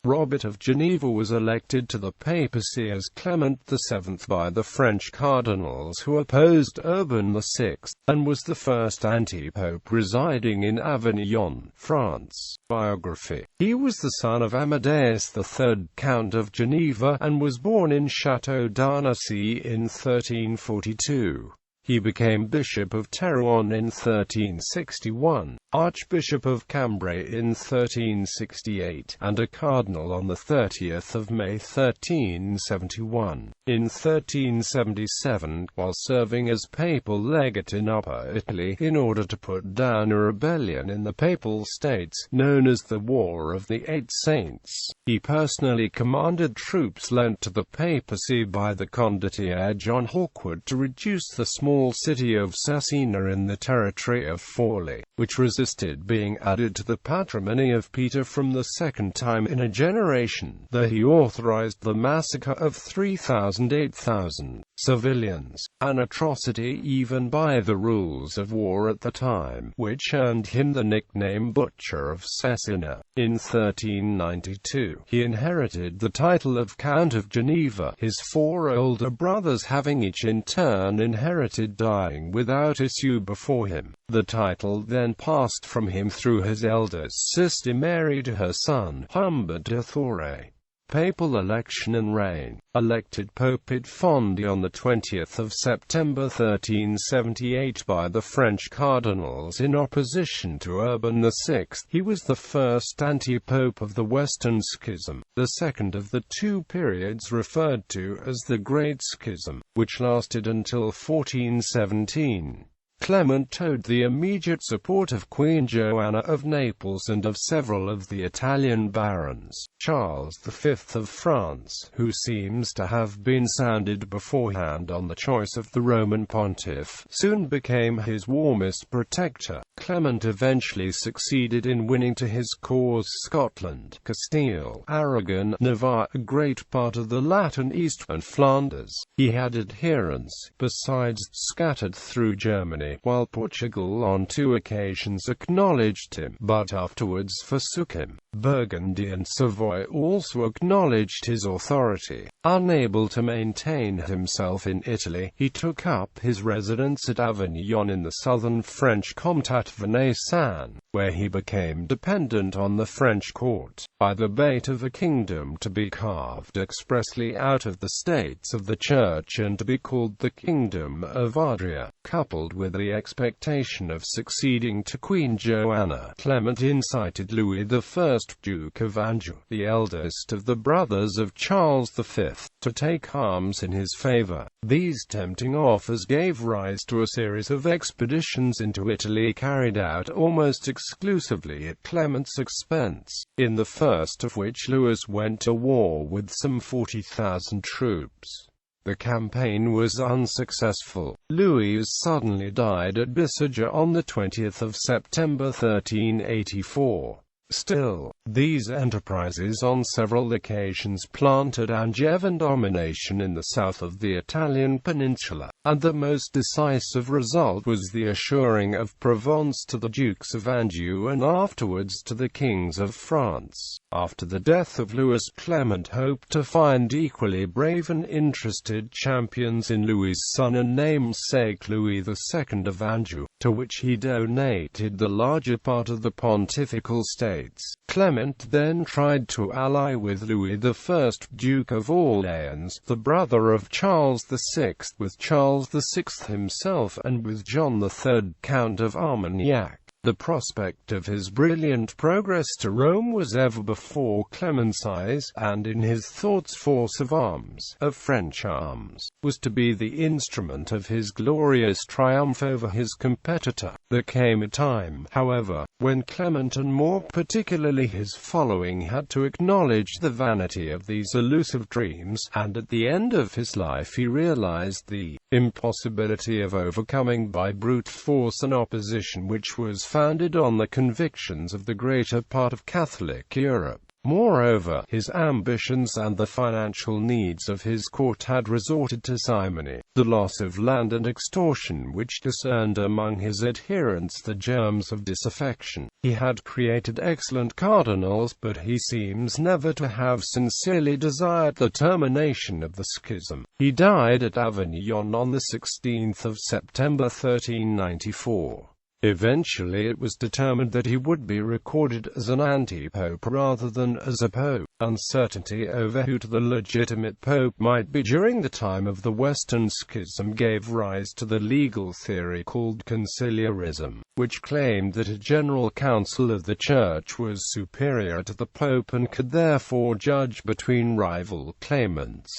Robert of Geneva was elected to the papacy as Clement VII by the French cardinals who opposed Urban VI, and was the first antipope residing in Avignon, France. Biography. He was the son of Amadeus III, Count of Geneva, and was born in Château d'Annecy in 1342. He became Bishop of Terouanne in 1361, Archbishop of Cambrai in 1368, and a cardinal on 30 May 1371. In 1377, while serving as papal legate in Upper Italy, in order to put down a rebellion in the Papal States, known as the War of the Eight Saints, he personally commanded troops lent to the papacy by the condottiere John Hawkwood to reduce the small city of Cesena in the territory of Forli, which resisted being added to the patrimony of Peter from the second time in a generation. There he authorized the massacre of 8,000 civilians, an atrocity even by the rules of war at the time, which earned him the nickname Butcher of Cesena. In 1392, he inherited the title of Count of Geneva, his four older brothers having each in turn inherited, dying without issue before him. The title then passed from him through his eldest sister Mary to her son, Humbert de Thoré. Papal election and reign. Elected Pope at Fondi on 20 September 1378 by the French cardinals in opposition to Urban VI, he was the first antipope of the Western Schism, the second of the two periods referred to as the Great Schism, which lasted until 1417. Clement owed the immediate support of Queen Joanna of Naples and of several of the Italian barons. Charles V of France, who seems to have been sounded beforehand on the choice of the Roman pontiff, soon became his warmest protector. Clement eventually succeeded in winning to his cause Scotland, Castile, Aragon, Navarre, a great part of the Latin East, and Flanders. He had adherents, besides, scattered through Germany, while Portugal on two occasions acknowledged him, but afterwards forsook him. Burgundy and Savoy also acknowledged his authority. Unable to maintain himself in Italy, he took up his residence at Avignon in the southern French Comtat Venaissin, where he became dependent on the French court, by the bait of a kingdom to be carved expressly out of the states of the Church and to be called the Kingdom of Adria. Coupled with the expectation of succeeding to Queen Joanna, Clement incited Louis I, Duke of Anjou, the eldest of the brothers of Charles V, to take arms in his favor. These tempting offers gave rise to a series of expeditions into Italy carried out almost exclusively at Clement's expense, in the first of which Louis went to war with some 40,000 troops. The campaign was unsuccessful. Louis suddenly died at Bissaja on 20 September 1384. Still, these enterprises on several occasions planted Angevin domination in the south of the Italian peninsula, and the most decisive result was the assuring of Provence to the Dukes of Anjou and afterwards to the kings of France. After the death of Louis, Clement hoped to find equally brave and interested champions in Louis's son and namesake Louis II of Anjou, to which he donated the larger part of the pontifical states. Clement then tried to ally with Louis I, Duke of Orleans, the brother of Charles VI, with Charles VI himself, and with John III, Count of Armagnac. The prospect of his brilliant progress to Rome was ever before Clement's eyes, and in his thoughts force of arms, of French arms, was to be the instrument of his glorious triumph over his competitor. There came a time, however, when Clement and more particularly his following had to acknowledge the vanity of these elusive dreams, and at the end of his life he realized the impossibility of overcoming by brute force an opposition which was founded on the convictions of the greater part of Catholic Europe. Moreover, his ambitions and the financial needs of his court had resorted to simony, the loss of land and extortion, which discerned among his adherents the germs of disaffection. He had created excellent cardinals, but he seems never to have sincerely desired the termination of the schism. He died at Avignon on the 16th of September 1394. Eventually it was determined that he would be recorded as an antipope rather than as a pope. Uncertainty over who the legitimate pope might be during the time of the Western Schism gave rise to the legal theory called Conciliar Ism, which claimed that a general council of the Church was superior to the pope and could therefore judge between rival claimants.